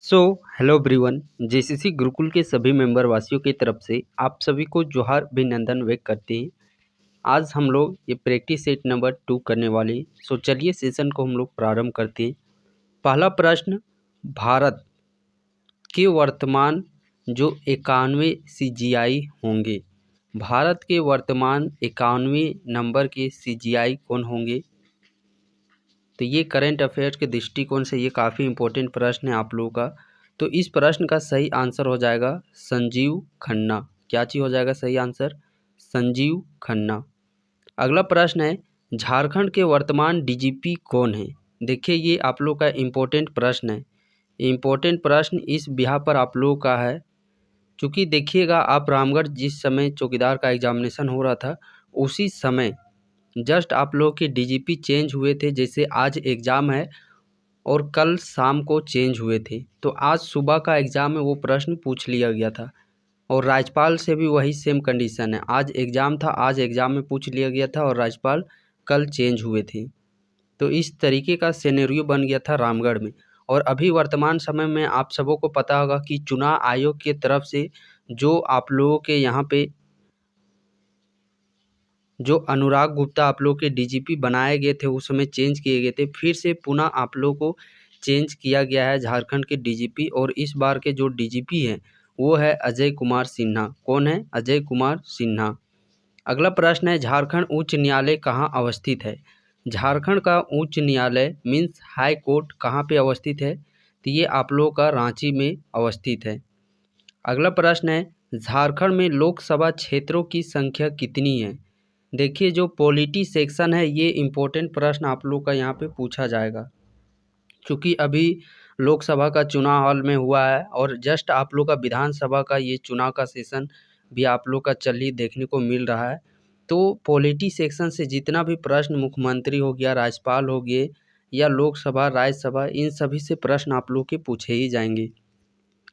So hello everyone. JCC Gurukul के सभी member वासियों की तरफ से आप सभी को जोहार अभिनंदन व्यक्त करते हैं। आज हम लोग ये प्रैक्टिस सेट नंबर 2 करने वाले हैं। सो चलिए सेशन को हम लोग प्रारंभ करते हैं। पहला प्रश्न, भारत के वर्तमान जो 91 सीजीआई होंगे, भारत के वर्तमान 91वें नंबर के सीजीआई कौन होंगे? तो ये करंट अफेयर्स के दृष्टिकोण से ये काफ़ी इंपॉर्टेंट प्रश्न है आप लोगों का। तो इस प्रश्न का सही आंसर हो जाएगा संजीव खन्ना। क्या चीज़ हो जाएगा सही आंसर? संजीव खन्ना। अगला प्रश्न है, झारखंड के वर्तमान डीजीपी कौन है? देखिए ये आप लोग का इम्पोर्टेंट प्रश्न है। इम्पोर्टेंट प्रश्न इस बिहार पर आप लोगों का है क्योंकि देखिएगा आप रामगढ़ जिस समय चौकीदार का एग्जामिनेशन हो रहा था उसी समय जस्ट आप लोग के डीजीपी चेंज हुए थे। जैसे आज एग्ज़ाम है और कल शाम को चेंज हुए थे, तो आज सुबह का एग्ज़ाम में वो प्रश्न पूछ लिया गया था और राज्यपाल से भी वही सेम कंडीशन है। आज एग्ज़ाम था, आज एग्ज़ाम में पूछ लिया गया था और राज्यपाल कल चेंज हुए थे। तो इस तरीके का सिनेरियो बन गया था रामगढ़ में। और अभी वर्तमान समय में आप सबों को पता होगा कि चुनाव आयोग की तरफ से जो आप लोगों के यहाँ पे जो अनुराग गुप्ता आप लोग के डीजीपी बनाए गए थे उस समय चेंज किए गए थे, फिर से पुनः आप लोगों को चेंज किया गया है झारखंड के डीजीपी। और इस बार के जो डीजीपी हैं वो है अजय कुमार सिन्हा। कौन है? अजय कुमार सिन्हा। अगला प्रश्न है, झारखंड उच्च न्यायालय कहाँ अवस्थित है? झारखंड का उच्च न्यायालय मीन्स हाई कोर्ट कहाँ पे अवस्थित है? तो ये आप लोगों का रांची में अवस्थित है। अगला प्रश्न है, झारखंड में लोकसभा क्षेत्रों की संख्या कितनी है? देखिए जो पॉलिटी सेक्शन है ये इम्पोर्टेंट प्रश्न आप लोग का यहाँ पे पूछा जाएगा क्योंकि अभी लोकसभा का चुनाव हाल में हुआ है और जस्ट आप लोग का विधानसभा का ये चुनाव का सेशन भी आप लोग का चल ही देखने को मिल रहा है। तो पॉलिटी सेक्शन से जितना भी प्रश्न मुख्यमंत्री हो गया, राज्यपाल हो गए या लोकसभा राज्यसभा, इन सभी से प्रश्न आप लोग के पूछे ही जाएंगे।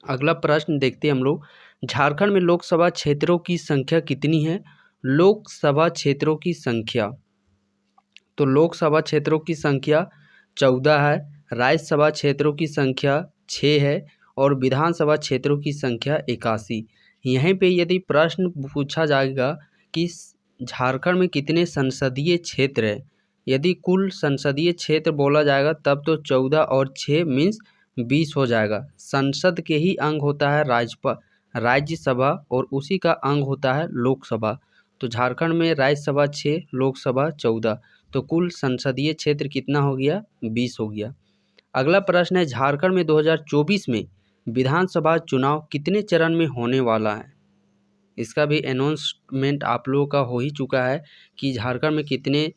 अगला प्रश्न देखते हैं हम लोग, झारखंड में लोकसभा क्षेत्रों की संख्या कितनी है? लोकसभा क्षेत्रों की संख्या, तो लोकसभा क्षेत्रों की संख्या 14 है, राज्यसभा क्षेत्रों की संख्या 6 है और विधानसभा क्षेत्रों की संख्या 81। यहीं पे यदि प्रश्न पूछा जाएगा कि झारखंड में कितने संसदीय क्षेत्र है, यदि कुल संसदीय क्षेत्र बोला जाएगा तब तो 14 और 6 मीन्स 20 हो जाएगा। संसद के ही अंग होता है राज्यसभा और उसी का अंग होता है लोकसभा। तो झारखंड में राज्यसभा 6, लोकसभा 14, तो कुल संसदीय क्षेत्र कितना हो गया? 20 हो गया। अगला प्रश्न है, झारखंड में 2024 में विधानसभा चुनाव कितने चरण में होने वाला है? इसका भी अनाउंसमेंट आप लोगों का हो ही चुका है कि झारखंड में कितने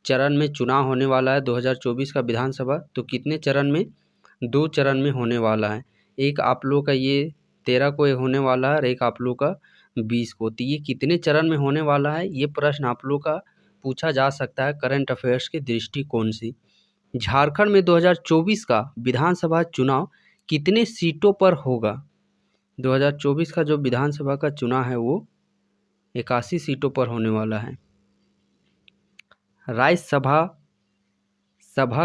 चरण में चुनाव होने वाला है 2024 का विधानसभा। तो कितने चरण में? 2 चरण में होने वाला है। एक आप लोगों का ये 13 को होने वाला है और एक आप लोग का 20 को। तो ये कितने चरण में होने वाला है, ये प्रश्न आप लोग का पूछा जा सकता है करंट अफेयर्स के दृष्टिकोण से। झारखंड में 2024 का विधानसभा चुनाव कितने सीटों पर होगा? 2024 का जो विधानसभा का चुनाव है वो 81 सीटों पर होने वाला है। राज्यसभा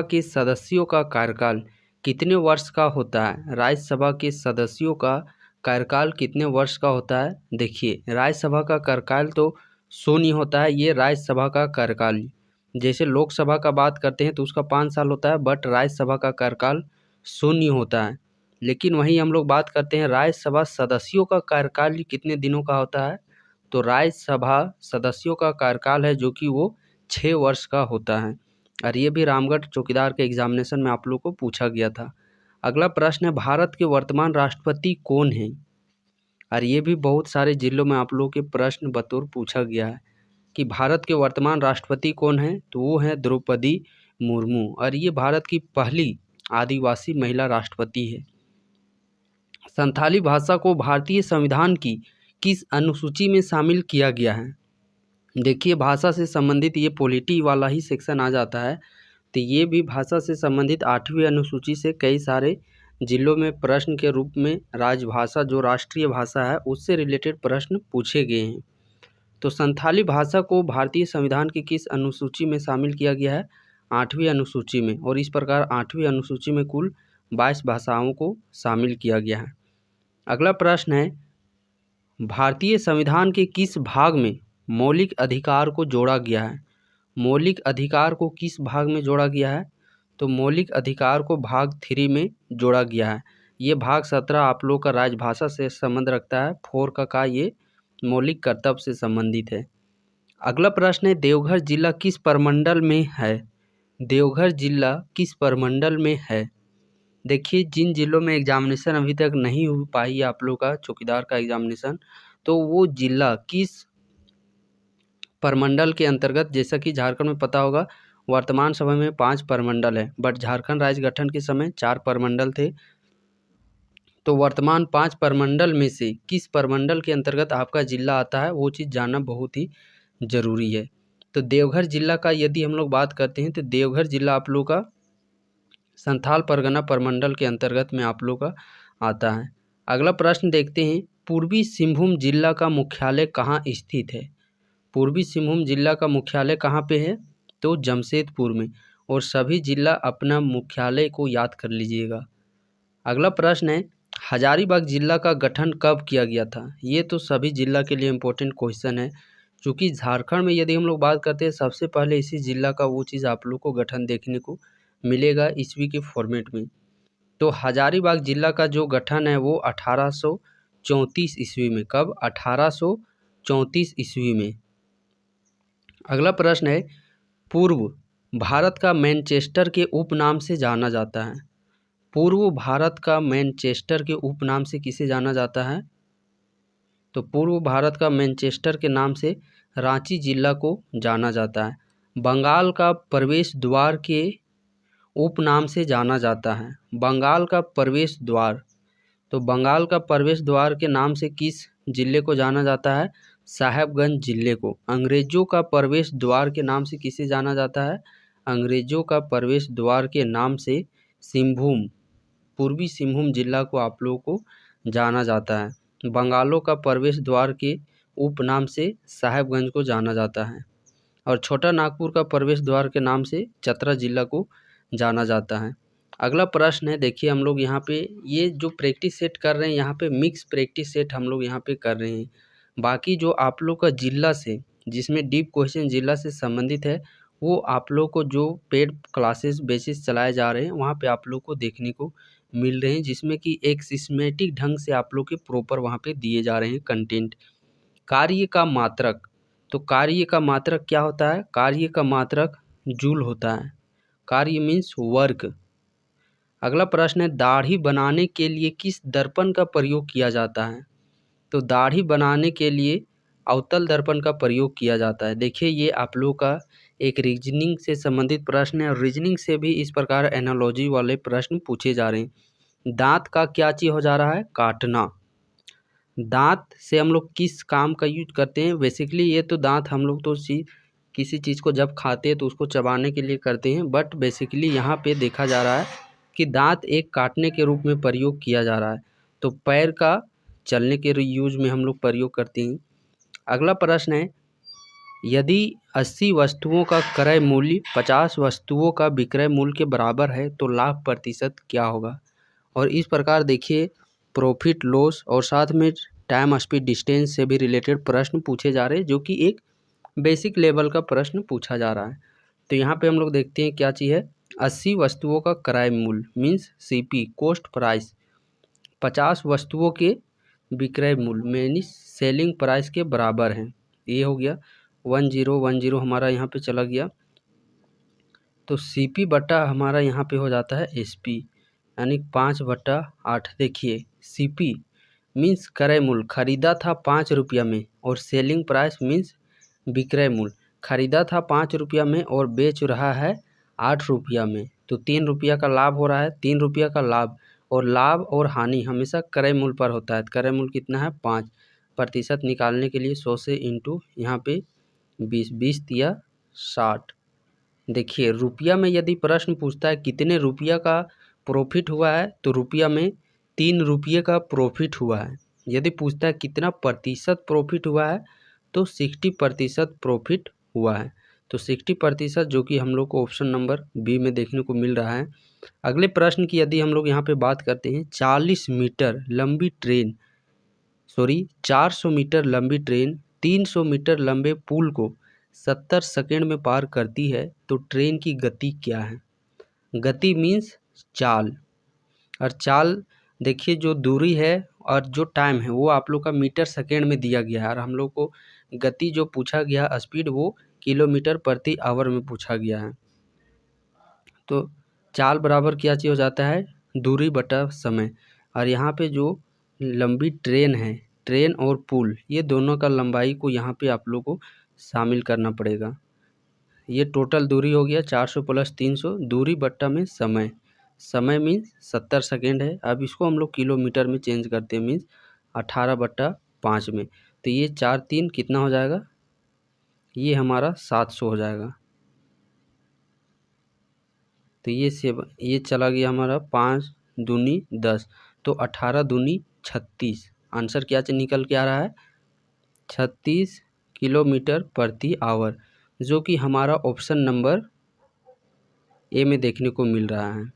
के सदस्यों का कार्यकाल कितने वर्ष का होता है? राज्यसभा के सदस्यों का कार्यकाल कितने वर्ष का होता है? देखिए राज्यसभा का कार्यकाल तो शून्य होता है। ये राज्यसभा का कार्यकाल, जैसे लोकसभा का बात करते हैं तो उसका 5 साल होता है, बट राज्यसभा का कार्यकाल शून्य होता है। लेकिन वहीं हम लोग बात करते हैं राज्यसभा सदस्यों का कार्यकाल कितने दिनों का होता है, तो राज्यसभा सदस्यों का कार्यकाल है जो कि वो 6 वर्ष का होता है। और ये भी रामगढ़ चौकीदार के एग्जामिनेशन में आप लोग को पूछा गया था। अगला प्रश्न है, भारत के वर्तमान राष्ट्रपति कौन हैं? और ये भी बहुत सारे जिलों में आप लोग के प्रश्न बतौर पूछा गया है कि भारत के वर्तमान राष्ट्रपति कौन हैं, तो वो हैं द्रौपदी मुर्मू और ये भारत की पहली आदिवासी महिला राष्ट्रपति है। संथाली भाषा को भारतीय संविधान की किस अनुसूची में शामिल किया गया है? देखिए भाषा से संबंधित ये पॉलिटी वाला ही सेक्शन आ जाता है, तो ये भी भाषा से संबंधित 8वीं अनुसूची से कई सारे जिलों में प्रश्न के रूप में राजभाषा जो राष्ट्रीय भाषा है उससे रिलेटेड प्रश्न पूछे गए हैं। तो संथाली भाषा को भारतीय संविधान की किस अनुसूची में शामिल किया गया है? 8वीं अनुसूची में। और इस प्रकार 8वीं अनुसूची में कुल 22 भाषाओं को शामिल किया गया है। अगला प्रश्न है, भारतीय संविधान के किस भाग में मौलिक अधिकार को जोड़ा गया है? मौलिक अधिकार को किस भाग में जोड़ा गया है? तो मौलिक अधिकार को भाग 3 में जोड़ा गया है। ये भाग 17 आप लोग का राजभाषा से संबंध रखता है। 4 का ये मौलिक कर्तव्य से संबंधित है। अगला प्रश्न है, देवघर जिला किस प्रमंडल में है? देवघर जिला किस प्रमंडल में है? देखिए, जिन जिलों में एग्जामिनेशन अभी तक नहीं हो पाई आप लोग का चौकीदार का एग्जामिनेशन, तो वो जिला किस प्रमंडल के अंतर्गत, जैसा कि झारखंड में पता होगा वर्तमान समय में 5 प्रमंडल है, बट झारखंड राज्य गठन के समय 4 प्रमंडल थे। तो वर्तमान 5 प्रमंडल में से किस प्रमंडल के अंतर्गत आपका जिला आता है, वो चीज़ जानना बहुत ही ज़रूरी है। तो देवघर जिला का यदि हम लोग बात करते हैं तो देवघर जिला आप लोग का संथाल परगना प्रमंडल के अंतर्गत में आप लोग का आता है। अगला प्रश्न देखते हैं, पूर्वी सिंहभूम जिला का मुख्यालय कहाँ स्थित है? पूर्वी सिंहभूम जिला का मुख्यालय कहाँ पे है? तो जमशेदपुर में। और सभी जिला अपना मुख्यालय को याद कर लीजिएगा। अगला प्रश्न है, हजारीबाग जिला का गठन कब किया गया था? ये तो सभी जिला के लिए इम्पोर्टेंट क्वेश्चन है, क्योंकि झारखंड में यदि हम लोग बात करते हैं सबसे पहले इसी जिला का वो चीज़ आप लोग को गठन देखने को मिलेगा ईस्वी के फॉर्मेट में। तो हजारीबाग जिला का जो गठन है वो 1834 ईस्वी में। कब? 1834 ईस्वी में। अगला प्रश्न है, पूर्व भारत का मैनचेस्टर के उपनाम से जाना जाता है? पूर्व भारत का मैनचेस्टर के उपनाम से किसे जाना जाता है? तो पूर्व भारत का मैनचेस्टर के नाम से रांची जिला को जाना जाता है। बंगाल का प्रवेश द्वार के उपनाम से जाना जाता है। बंगाल का प्रवेश द्वार, तो बंगाल का प्रवेश द्वार के नाम से किस जिले को जाना जाता है? साहेबगंज जिले को। अंग्रेजों का प्रवेश द्वार के नाम से किसे जाना जाता है? अंग्रेजों का प्रवेश द्वार के नाम से सिंहभूम, पूर्वी सिंहभूम जिला को आप लोगों को जाना जाता है। बंगालों का प्रवेश द्वार के उपनाम से साहेबगंज को जाना जाता है। और छोटा नागपुर का प्रवेश द्वार के नाम से चतरा जिला को जाना जाता है। अगला प्रश्न है, देखिए हम लोग यहाँ पे ये जो प्रैक्टिस सेट कर रहे हैं, यहाँ पे मिक्स प्रैक्टिस सेट हम लोग यहाँ पे कर रहे हैं। बाकी जो आप लोग का जिला से, जिसमें डीप क्वेश्चन जिला से संबंधित है, वो आप लोग को जो पेड क्लासेस बेसिस चलाए जा रहे हैं वहाँ पे आप लोग को देखने को मिल रहे हैं, जिसमें कि एक सिस्टमेटिक ढंग से आप लोग के प्रॉपर वहाँ पे दिए जा रहे हैं कंटेंट। कार्य का मात्रक, तो कार्य का मात्रक क्या होता है? कार्य का मात्रक जूल होता है। कार्य मीन्स वर्क। अगला प्रश्न है, दाढ़ी बनाने के लिए किस दर्पण का प्रयोग किया जाता है? तो दाढ़ी बनाने के लिए अवतल दर्पण का प्रयोग किया जाता है। देखिए, ये आप लोग का एक रीजनिंग से संबंधित प्रश्न है, और रीजनिंग से भी इस प्रकार एनालॉजी वाले प्रश्न पूछे जा रहे हैं। दांत का क्या चीज हो जा रहा है? काटना। दांत से हम लोग किस काम का यूज करते हैं? बेसिकली ये तो दांत हम लोग तो किसी चीज़ को जब खाते हैं तो उसको चबाने के लिए करते हैं, बट बेसिकली यहाँ पे देखा जा रहा है कि दांत एक काटने के रूप में प्रयोग किया जा रहा है। तो पैर का चलने के यूज में हम लोग प्रयोग करते हैं। अगला प्रश्न है, यदि 80 वस्तुओं का क्रय मूल्य 50 वस्तुओं का विक्रय मूल्य के बराबर है तो लाभ प्रतिशत क्या होगा? और इस प्रकार देखिए, प्रॉफिट लॉस और साथ में टाइम स्पीड डिस्टेंस से भी रिलेटेड प्रश्न पूछे जा रहे हैं, जो कि एक बेसिक लेवल का प्रश्न पूछा जा रहा है। तो यहाँ पे हम लोग देखते हैं क्या चीज़ है। 80 वस्तुओं का क्रय मूल्य मीन्स सीपी, कॉस्ट प्राइस, 50 वस्तुओं के विक्रय मूल्य मीन्स सेलिंग प्राइस के बराबर है। ये हो गया 1010 हमारा यहाँ पे चला गया। तो सीपी बटा हमारा यहाँ पे हो जाता है एसपी, यानी 5/8। देखिए, सीपी मीन्स क्रय मूल्य, खरीदा था 5 रुपया में, और सेलिंग प्राइस मीन्स विक्रय मूल्य, खरीदा था 5 रुपया में और बेच रहा है 8 रुपया में, तो 3 रुपया का लाभ हो रहा है। 3 रुपया का लाभ, और लाभ और हानि हमेशा क्रय मूल्य पर होता है। क्रय मूल्य कितना है? 5। प्रतिशत निकालने के लिए 100 से इंटू यहाँ पे 20 तिया 60। देखिए, रुपया में यदि प्रश्न पूछता है कितने रुपया का प्रॉफिट हुआ है, तो रुपया में 3 रुपये का प्रॉफिट हुआ है। यदि पूछता है कितना प्रतिशत प्रॉफिट हुआ है, तो 60% प्रॉफिट हुआ है। तो 60% जो कि हम लोग को ऑप्शन नंबर बी में देखने को मिल रहा है। अगले प्रश्न की यदि हम लोग यहाँ पे बात करते हैं, 400 मीटर लंबी ट्रेन 300 मीटर लंबे पुल को 70 सेकेंड में पार करती है, तो ट्रेन की गति क्या है? गति मीन्स चाल, और चाल देखिए जो दूरी है और जो टाइम है वो आप लोग का मीटर सेकेंड में दिया गया है, और हम लोग को गति जो पूछा गया स्पीड वो किलोमीटर प्रति आवर में पूछा गया है। तो चाल बराबर क्या चीज़ हो जाता है? दूरी बटा समय। और यहाँ पे जो लंबी ट्रेन है, ट्रेन और पुल, ये दोनों का लंबाई को यहाँ पे आप लोग को शामिल करना पड़ेगा। ये टोटल दूरी हो गया 400 + 300, दूरी बट्टा में समय, समय मीन्स 70 सेकेंड है। अब इसको हम लोग किलोमीटर में चेंज करते हैं, मीन्स 18/5 में। तो ये 4 3 कितना हो जाएगा? ये हमारा 700 हो जाएगा। तो ये चला गया हमारा 5 दूनी 10, तो 18 दूनी 36। आंसर क्या निकल के आ रहा है? 36 किलोमीटर प्रति आवर, जो कि हमारा ऑप्शन नंबर ए में देखने को मिल रहा है।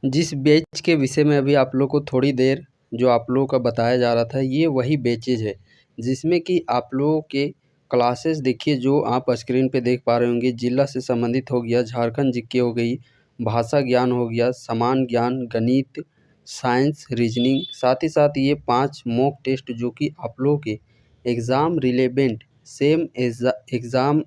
जिस बेच के विषय में अभी आप लोग को थोड़ी देर जो आप लोगों का बताया जा रहा था, ये वही बेचेज है जिसमें कि आप लोगों के क्लासेस देखिए जो आप स्क्रीन पे देख पा रहे होंगे। जिला से संबंधित हो गया, झारखंड जीके हो गई, भाषा ज्ञान हो गया, समान ज्ञान, गणित, साइंस, रीजनिंग, साथ ही साथ ये 5 मॉक टेस्ट जो कि आप लोगों के exam relevant exam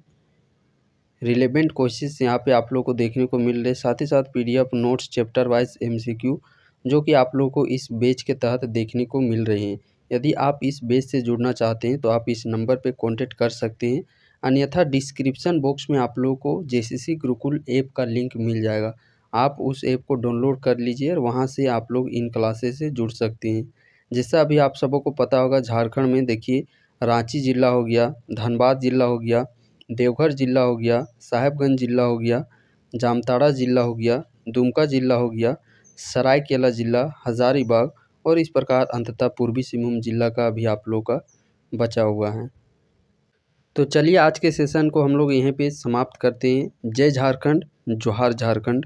relevant questions यहाँ पे आप लोग को देखने को मिल रहे। साथ ही साथ PDF notes chapter wise MCQ जो कि आप लोग को इस बैच के तहत देखने को मिल रहे हैं। यदि आप इस बैच से जुड़ना चाहते हैं तो आप इस नंबर पे कांटेक्ट कर सकते हैं, अन्यथा डिस्क्रिप्शन बॉक्स में आप लोगों को जेसीसी गुरुकुल ऐप का लिंक मिल जाएगा। आप उस ऐप को डाउनलोड कर लीजिए और वहाँ से आप लोग इन क्लासेस से जुड़ सकते हैं। जैसा अभी आप सबों को पता होगा, झारखंड में देखिए रांची जिला हो गया, धनबाद जिला हो गया, देवघर जिला हो गया, साहेबगंज जिला हो गया, जामताड़ा जिला हो गया, दुमका जिला हो गया, सरायकेला जिला, हज़ारीबाग, और इस प्रकार अंततः पूर्वी सिंहभूम जिला का भी आप लोग का बचा हुआ है। तो चलिए आज के सेशन को हम लोग यहीं पे समाप्त करते हैं। जय झारखंड, जोहार झारखंड।